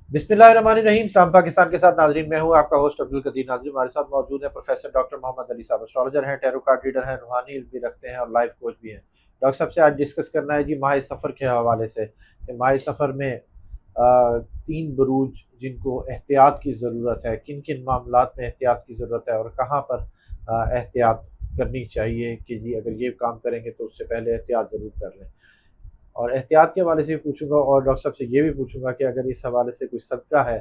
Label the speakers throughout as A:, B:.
A: बिस्मिल्लाहिर्रहमानिर्रहीम। इस्लाम पाकिस्तान के साथ नाजरीन, मैं हूँ आपका होस्ट अब्दुल कदीर नाजरीन। हमारे साथ मौजूद है प्रोफेसर डॉक्टर मोहम्मद अली साहब। एस्ट्रोलॉजर हैं, टैरो कार्ड रीडर हैं, रूहानी इल्म भी रखते हैं और लाइफ कोच भी हैं। डॉक्टर साहब से आज डिस्कस करना है जी माह सफ़र के हवाले से कि माह सफ़र में तीन बुरूज जिनको एहतियात की ज़रूरत है, किन किन मामलात में एहतियात की ज़रूरत है और कहाँ पर एहतियात करनी चाहिए कि जी अगर ये काम करेंगे तो उससे पहले एहतियात ज़रूर कर लें। और एहतियात के हवाले से भी पूछूंगा और डॉक्टर साहब से ये भी पूछूंगा कि अगर इस हवाले से कोई सदका है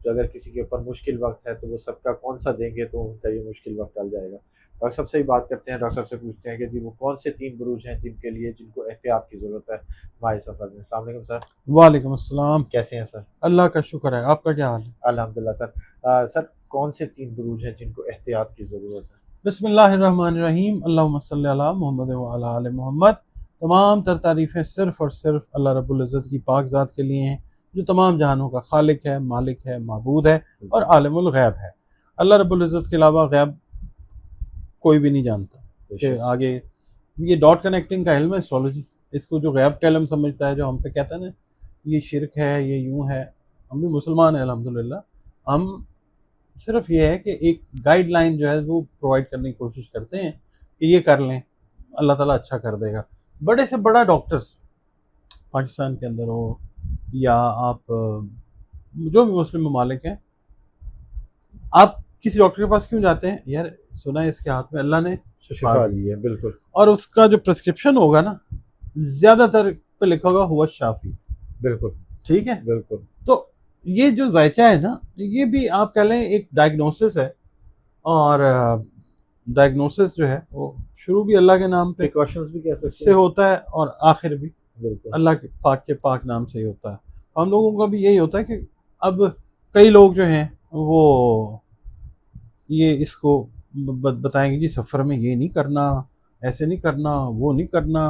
A: तो अगर किसी के ऊपर मुश्किल वक्त है तो वो सदका कौन सा देंगे तो उनका ये मुश्किल वक्त टल जाएगा। डॉक्टर साहब से ही बात करते हैं। डॉक्टर साहब से पूछते हैं कि जी वो कौन से तीन बुरूज हैं जिनके लिए जिनको एहतियात की ज़रूरत है माह सफ़र में। अस्सलाम वालेकुम सर।
B: वालेकुम अस्सलाम।
A: कैसे हैं सर?
B: अल्लाह का शुक्र है, आपका क्या हाल है?
A: अल्हम्दुलिल्लाह सर। सर कौन से तीन बुरूज हैं जिनको एहतियात की ज़रूरत है?
B: बिस्मिल्लाहिर्रहमानिर्रहीम, अल्लाहुम्मा सल्ली अला मोहम्मद व अला आले मोहम्मद। तमाम तर तारीफ़ें सिर्फ़ और सिर्फ अल्लाह रब्बुल इज़्ज़त की पाक ज़ात के लिए हैं, जो तमाम जहानों का खालिक है, मालिक है, माबूद है और आलिमुल गैब है। अल्लाह रब्बुल इज़्ज़त के अलावा गैब कोई भी नहीं जानता कि आगे। ये डॉट कनेक्टिंग का इल्म है एस्ट्रोलॉजी। इसको जो गैब का इल्म समझता है, जो हम पे कहता है ना ये शिरक है, ये यूँ है। हम भी मुसलमान हैं अल्हम्दुलिल्लाह। हम सिर्फ ये है कि एक गाइडलाइन जो है वो प्रोवाइड करने की कोशिश करते हैं कि ये कर लें, अल्लाह ताला अच्छा कर देगा। बड़े से बड़ा डॉक्टर्स पाकिस्तान के अंदर हो या आप जो भी मुस्लिम ममालिक हैं, आप किसी डॉक्टर के पास क्यों जाते हैं? यार सुना है इसके हाथ में अल्लाह ने
A: शिफा दी है, बिल्कुल।
B: और उसका जो प्रिस्क्रिप्शन होगा ना, ज़्यादातर पे लिखा होगा हुआ शाफी।
A: बिल्कुल
B: ठीक है,
A: बिल्कुल।
B: तो ये जो जायचा है ना, ये भी आप कह लें एक डायग्नोसिस है। और डायग्नोसिस जो है वो शुरू भी अल्लाह के नाम पे
A: प्रिकॉशंस भी कह सकते
B: से
A: हैं।
B: होता है और आखिर भी
A: बिल्कुल
B: अल्लाह के पाक नाम से ही होता है। हम लोगों का भी यही होता है कि अब कई लोग जो हैं वो ये इसको बताएंगे जी सफ़र में ये नहीं करना, ऐसे नहीं करना, वो नहीं करना,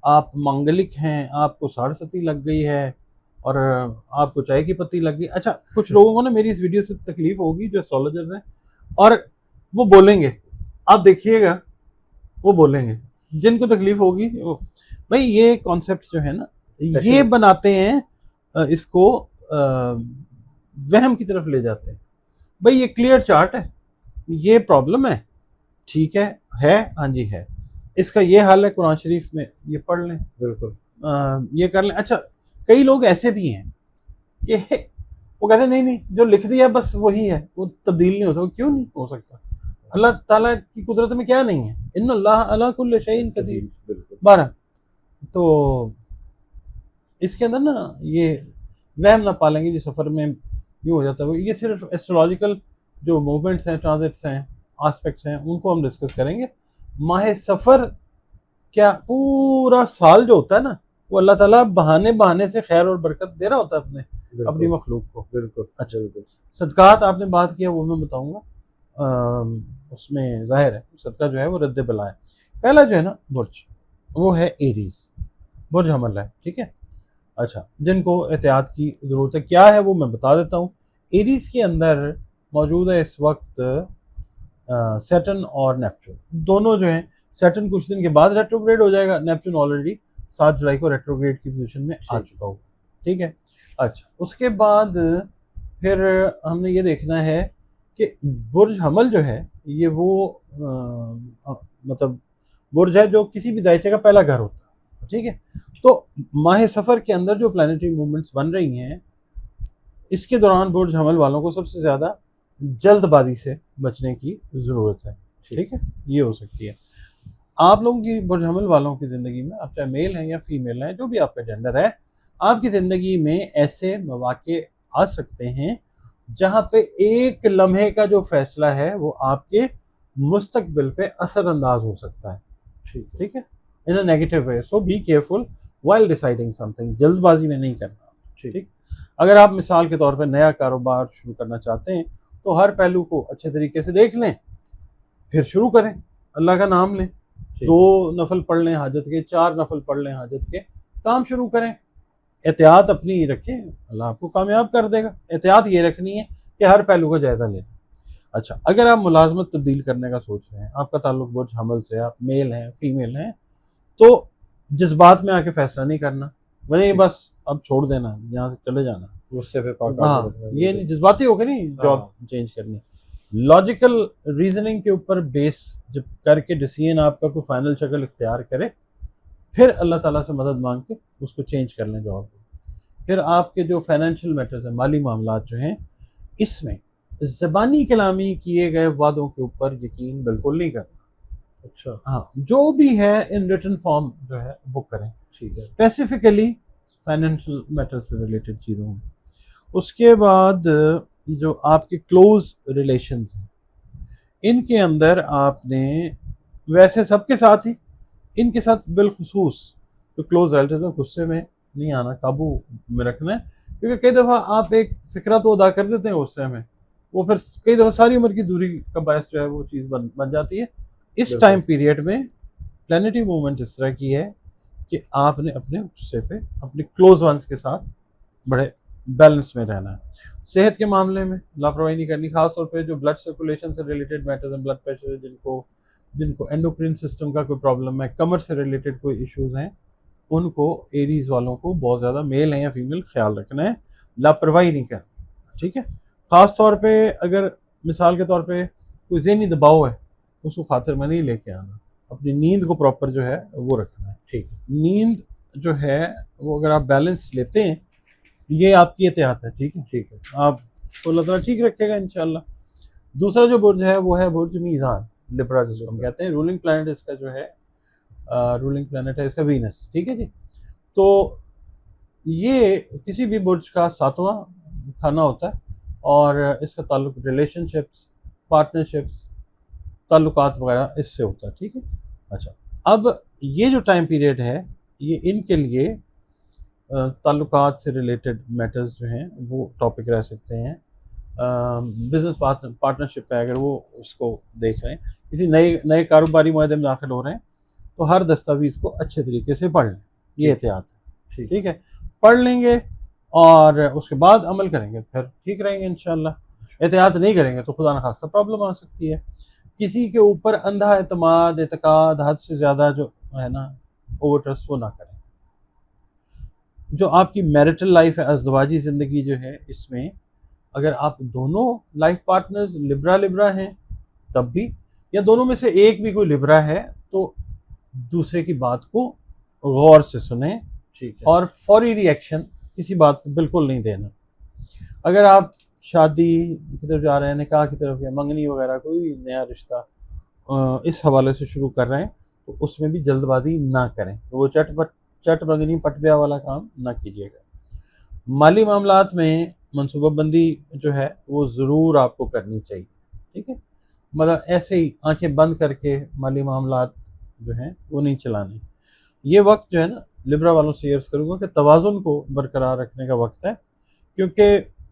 B: आप मांगलिक हैं, आपको साढ़े लग गई है और आपको चाय की पत्ती लग गई। अच्छा, कुछ लोगों को ना मेरी इस वीडियो से तकलीफ होगी जो एस्ट्रोलॉजर्स हैं, और वो बोलेंगे, आप देखिएगा वो बोलेंगे, जिनको तकलीफ होगी वो, भाई ये कॉन्सेप्ट जो है ना ये बनाते हैं, इसको वहम की तरफ ले जाते हैं। भाई ये क्लियर चार्ट है, ये प्रॉब्लम है, ठीक है हाँ जी है, इसका ये हाल है, कुरान शरीफ में ये पढ़ लें,
A: बिल्कुल
B: ये कर लें। अच्छा, कई लोग ऐसे भी हैं कि वो कहते हैं नहीं नहीं जो लिख दिया बस वही है, वो तब्दील नहीं होता। वो क्यों नहीं हो सकता? अल्लाह ताला की कुदरत में क्या नहीं है? इन्नल्लाह अला कुल्लि शैइन कदीर। 12। तो इसके अंदर ना ये वहम ना पालेंगे जो सफ़र में यूँ हो जाता है। ये सिर्फ एस्ट्रोलॉजिकल जो मूवमेंट्स हैं, ट्रांजिट्स हैं, आस्पेक्ट्स हैं, उनको हम डिस्कस करेंगे। माह सफ़र क्या पूरा साल जो होता है ना, वो अल्लाह ताला बहाने बहाने से खैर और बरकत दे रहा होता है अपनी मखलूक को।
A: बिल्कुल
B: अच्छा, सदकात आपने बात किया, वो मैं बताऊंगा। उसमें जाहिर है सदका जो है वो रद्द बला है। पहला जो है ना बुर्ज, वो है एरीज, बुर्ज हमल है, ठीक है। अच्छा, जिनको एहतियात की ज़रूरत है क्या है वो मैं बता देता हूँ। एरीज के अंदर मौजूद है इस वक्त सैटर्न और नेपच्यून, दोनों जो हैं। सैटर्न कुछ दिन के बाद रेट्रोग्रेड हो जाएगा, नेपच्यून ऑलरेडी 7 जुलाई को रेट्रोग्रेड की पोजीशन में आ चुका होगा, ठीक है। अच्छा, उसके बाद फिर हमने ये देखना है कि बुर्ज हमल जो है ये वो मतलब बुर्ज है जो किसी भी दायचे का पहला घर होता है, ठीक है। तो माह सफ़र के अंदर जो प्लानिटरी मूवमेंट्स बन रही हैं, इसके दौरान बुर्ज हमल वालों को सबसे ज़्यादा जल्दबाजी से बचने की ज़रूरत है, ठीक है। ये हो सकती है आप लोगों की, बुर्ज हमल वालों की ज़िंदगी में, आप चाहे मेल हैं या फीमेल हैं, जो भी आपका जेंडर है, आपकी ज़िंदगी में ऐसे मौके आ सकते हैं जहाँ पे एक लम्हे का जो फैसला है वो आपके मुस्तकबिल पे असरअंदाज हो सकता है, ठीक है, in a negative way. So be careful while deciding something. जल्दबाजी में नहीं करना, ठीक। अगर आप मिसाल के तौर पे नया कारोबार शुरू करना चाहते हैं तो हर पहलू को अच्छे तरीके से देख लें, फिर शुरू करें, अल्लाह का नाम लें, 2 नफल पढ़ लें हाजत के, 4 नफल पढ़ लें हाजत के, काम शुरू करें। एहतियात अपनी रखें, अल्लाह आपको कामयाब कर देगा। एहतियात ये रखनी है कि हर पहलू का जायज़ा लेना। अच्छा, अगर आप मुलाजमत तब्दील करने का सोच रहे हैं, आपका ताल्लुक बुर्ज हमल से, आप मेल हैं फीमेल हैं, तो जज्बात में आके फैसला नहीं करना, वही बस अब छोड़ देना, यहाँ से चले जाना,
A: गुस्से पे काबू
B: हाँ,
A: रखना,
B: ये नहीं जज्बाती होकर नहीं जॉब
A: हाँ।
B: चेंज करनी, लॉजिकल रीजनिंग के ऊपर बेस जब करके डिसीजन आपका कोई फाइनल शक्ल इख्तियार करे, फिर अल्लाह ताला से मदद मांग के उसको चेंज कर लें जॉब। फिर आपके जो फाइनेंशियल मैटर्स हैं, माली मामलात जो हैं, इसमें ज़बानी कलामी किए गए वादों के ऊपर यकीन बिल्कुल नहीं करना।
A: अच्छा,
B: हाँ, जो भी है इन रिटन फॉर्म जो है वो करें,
A: ठीक है।
B: स्पेसिफिकली फाइनेंशियल मैटर से रिलेटेड चीज़ों में। उसके बाद जो आपके क्लोज रिलेशंस हैं, इनके अंदर आपने वैसे सबके साथ ही, इनके साथ बिलखुसूस जो क्लोज रिलेटिव हैं, गुस्से में नहीं आना, काबू में रखना है, क्योंकि कई दफ़ा आप एक फ़िक्रा तो अदा कर देते हैं गुस्से में, वो फिर कई दफ़ा सारी उम्र की दूरी का बायस जो है वो चीज़ बन जाती है। इस
A: बिल्कुल।
B: टाइम पीरियड में प्लानिटरी मूवमेंट इस तरह की है कि आपने अपने गुस्से पे अपने क्लोज वंस के साथ बड़े बैलेंस में रहना है। सेहत के मामले में लापरवाही नहीं करनी, खासतौर पे जो ब्लड सर्कुलेशन से रिलेटेड मैटर्स हैं, ब्लड प्रेशर, जिनको एंडोक्रिन सिस्टम का कोई प्रॉब्लम है, कमर से रिलेटेड कोई इश्यूज हैं, उनको एरीज वालों को बहुत ज़्यादा, मेल है या फीमेल, ख्याल रखना है, लापरवाही नहीं करनी, ठीक है। ख़ास तौर पे अगर मिसाल के तौर पे कोई ज़हनी दबाव है, उसको खातिर में नहीं लेके आना, अपनी नींद को प्रॉपर जो है वो रखना है, ठीक है। नींद जो है वो अगर आप बैलेंस लेते हैं, ये आपकी एहतियात है, ठीक है, ठीक है, आप तो अल्लाह ताला ठीक रखेगा इंशाल्लाह। दूसरा जो बुर्ज है वो है बुर्ज मीज़ान, लिब्रा जिसको हम कहते हैं। रूलिंग प्लैनेट इसका जो है, रूलिंग प्लैनेट है इसका वीनस, ठीक है जी। तो ये किसी भी बुर्ज का 7वां खाना होता है और इसका ताल्लुक रिलेशनशिप्स, पार्टनरशिप्स, ताल्लुकात वगैरह इससे होता है, ठीक है। अच्छा, अब ये जो टाइम पीरियड है, ये इनके लिए ताल्लुकात से रिलेटेड मैटर्स जो हैं वो टॉपिक रह सकते हैं। बिजनेस पार्टनरशिप है, अगर वो उसको देख रहे हैं, किसी नए नए कारोबारी मुआहदे में दाखिल हो रहे हैं, तो हर दस्तावेज़ को अच्छे तरीके से पढ़ लें, ये एहतियात है, ठीक है। पढ़ लेंगे और उसके बाद अमल करेंगे, फिर ठीक रहेंगे इंशाल्लाह। एहतियात नहीं करेंगे तो खुदा न खास्ता प्रॉब्लम आ सकती है। किसी के ऊपर अंधा एतमाद, एतकाद, हद से ज़्यादा जो है ना, ओवर ट्रस्ट, वो ना करें। जो आपकी मैरिटल लाइफ है, अज़दवाजी ज़िंदगी जो है, इसमें अगर आप दोनों लाइफ पार्टनर्स लिब्रा लिब्रा हैं तब भी, या दोनों में से एक भी कोई लिब्रा है, तो दूसरे की बात को गौर से सुने,
A: ठीक है।
B: और फौरी रिएक्शन किसी बात को बिल्कुल नहीं देना। अगर आप शादी की तरफ जा रहे हैं, निकाह की तरफ, या मंगनी वगैरह कोई नया रिश्ता इस हवाले से शुरू कर रहे हैं, तो उसमें भी जल्दबाजी ना करें, तो वो चट मंगनी पट ब्याह वाला काम ना कीजिएगा। माली मामलात में मनसूबाबंदी जो है वो ज़रूर आपको करनी चाहिए, ठीक है। मतलब ऐसे ही आंखें बंद करके माली मामलात जो हैं वो नहीं चलाने। ये वक्त जो है ना, लिब्रा वालों से अर्ज़ करूँगा कि तवाज़ुन को बरकरार रखने का वक्त है, क्योंकि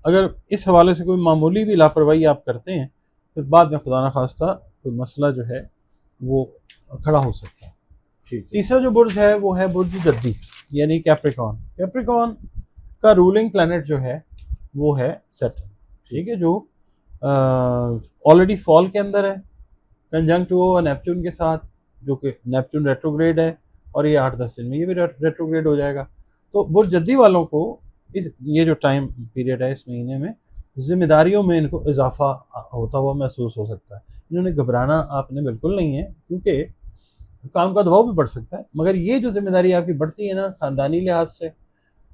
B: अगर इस हवाले से कोई मामूली भी लापरवाही आप करते हैं, फिर बाद में खुदा न खास्ता कोई मसला जो है वो खड़ा हो सकता है। तीसरा जो बुर्ज है वो है बुर्ज जद्दी, यानी कैप्रिकॉर्न। कैप्रिकॉर्न का रूलिंग प्लैनेट जो है वो है सैटर्न, ठीक है, जो ऑलरेडी फॉल के अंदर है, कंजंक्ट वो नेपच्यून के साथ, जो कि नेपच्यून रेट्रोग्रेड है, और ये 8-10 दिन में ये भी रेट्रोग्रेड हो जाएगा। तो बुर्ज जद्दी वालों को ये जो टाइम पीरियड है, इस महीने में जिम्मेदारियों में इनको इजाफा होता हुआ महसूस हो सकता है। इन्होंने घबराना आपने बिल्कुल नहीं है, क्योंकि काम का दबाव भी बढ़ सकता है, मगर ये जो जिम्मेदारी आपकी बढ़ती है ना, ख़ानदानी लिहाज से,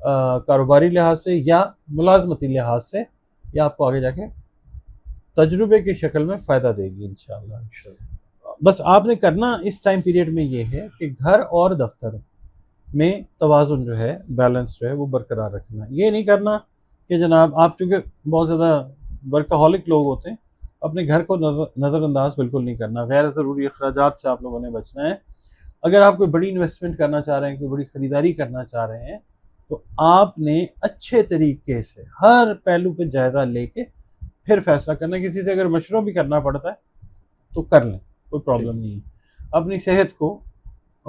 B: कारोबारी लिहाज से, या मुलाजमती लिहाज से, या आपको आगे जाके तजुर्बे की शक्ल में फ़ायदा देगी इंशाल्लाह। बस आपने करना इस टाइम पीरियड में ये है कि घर और दफ्तर में तवाज़ुन जो है, बैलेंस जो है वो बरकरार रखना। ये नहीं करना कि जनाब आप, चूँकि बहुत ज़्यादा वर्कaholic लोग होते हैं, अपने घर को नज़रअंदाज बिल्कुल नहीं करना। गैर ज़रूरी अखराजात से आप लोगों ने बचना है। अगर आप कोई बड़ी इन्वेस्टमेंट करना चाह रहे हैं, कोई बड़ी ख़रीदारी करना चाह रहे हैं, तो आपने अच्छे तरीके से हर पहलू पे जायज़ा लेके फिर फैसला करना है। किसी से अगर मशवरा भी करना पड़ता है तो कर लें, कोई प्रॉब्लम नहीं है। अपनी सेहत को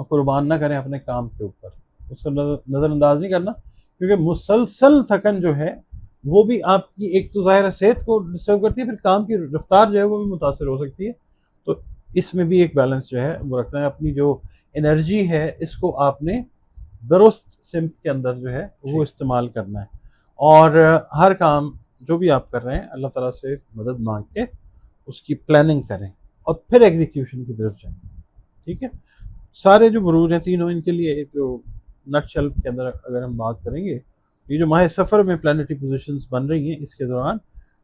B: कुर्बान ना करें अपने काम के ऊपर, उसको नज़रअंदाज नहीं करना, क्योंकि मुसलसल थकन जो है वो भी आपकी, एक तो ज़ाहिर सेहत को डिस्टर्ब करती है, फिर काम की रफ्तार जो है वो भी मुतासर हो सकती है। तो इसमें भी एक बैलेंस जो है वो रखना है। अपनी जो एनर्जी है इसको आपने दुरुस्त सिमत के अंदर जो है वो इस्तेमाल करना है। और हर काम जो भी आप कर रहे हैं अल्लाह ताला से मदद मांग के उसकी प्लानिंग करें और फिर एग्जीक्यूशन की तरफ जाएं। ठीक है, सारे जो बुरूज हैं तीनों, इनके लिए एक जो नटशेल के अंदर अगर हम बात करेंगे, ये जो माह सफ़र में प्लानिटरी पोजीशंस बन रही हैं, इसके दौरान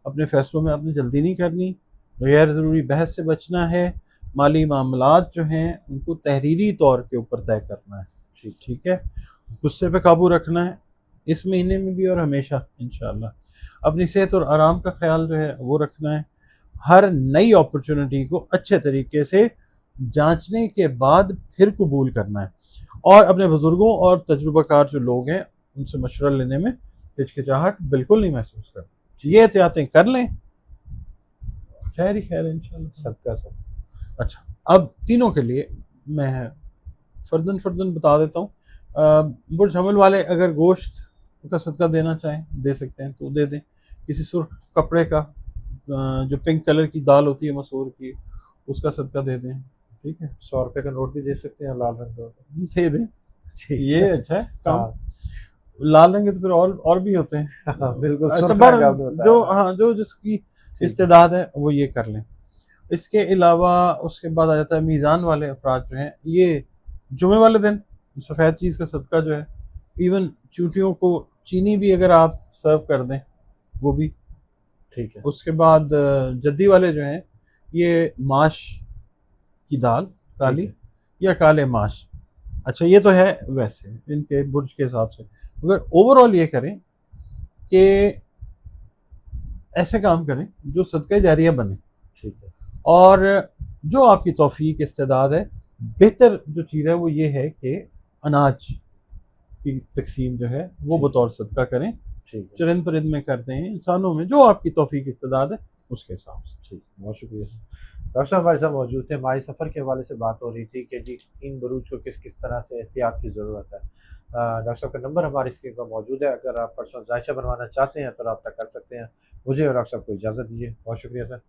B: अपने फैसलों में आपने जल्दी नहीं करनी, गैर ज़रूरी बहस से बचना है, माली मामलात जो हैं उनको तहरीरी तौर के ऊपर तय करना है। ठीक है, गुस्से पे काबू रखना है इस महीने में भी और हमेशा इंशाअल्लाह। अपनी सेहत और आराम का ख्याल जो है वो रखना है। हर नई अपॉर्चुनिटी को अच्छे तरीके से जांचने के बाद फिर कबूल करना है और अपने बुजुर्गों और तजुर्बाकार जो लोग हैं उनसे मशवरा लेने में हिचकिचाहट बिल्कुल नहीं महसूस करना। ये एहतियातें कर लें, खैर ही खैर इंशाल्लाह।
A: सदका सब।
B: अच्छा, अब तीनों के लिए मैं फर्दन फर्दन बता देता हूँ। बुर्ज हमल वाले अगर गोश्त का सदका देना चाहें दे सकते हैं तो दे दें। किसी सुर्ख कपड़े का जो पिंक कलर की दाल होती है मसूर की, उसका सदका दे दें। ठीक है,
A: 100 रुपए का नोट भी दे सकते हैं लाल रंग का।
B: दे दें, ये अच्छा है काम।
A: हाँ,
B: लाल रंग के तो फिर और भी होते हैं।
A: हाँ, बिल्कुल
B: अच्छा,
A: सुर्ख
B: पर
A: रंग आपने बताया।
B: जो हाँ जो जिसकी इस्तेदाद है वो ये कर लें। इसके अलावा उसके बाद आ जाता है मीज़ान वाले अफराद जो हैं, ये जुमे वाले दिन सफ़ेद चीज़ का सदका जो है, इवन चूटियों को चीनी भी अगर आप सर्व कर दें वो भी
A: ठीक है।
B: उसके बाद जद्दी वाले जो हैं, ये माश की दाल काली
A: ठीक
B: या काले माश। अच्छा, ये तो है वैसे इनके बुर्ज के हिसाब से। मगर ओवरऑल ये करें कि ऐसे काम करें जो सदका जारिया बने,
A: ठीक है।
B: और जो आपकी तौफीक इस्तेदाद है, बेहतर जो चीज़ है वो ये है कि अनाज की तकसीम जो है वो बतौर सदका करें।
A: ठीक है।
B: चरिंद परिंद में करते हैं, इंसानों में जो आपकी तौफीक इस्तेदाद है उसके हिसाब से।
A: ठीक, बहुत शुक्रिया सर। डॉक्टर साहब हमारे साथ मौजूद थे। माही सफ़र के हवाले से बात हो रही थी कि जी इन बुरूज को किस किस तरह से एहतियात की ज़रूरत है। डॉक्टर साहब का नंबर हमारी स्क्रीन पर मौजूद है, अगर आप पर्सनल जायचा बनवाना चाहते हैं तो रब्ता कर सकते हैं। मुझे और डॉक्टर साहब को इजाज़त दीजिए। बहुत शुक्रिया सर।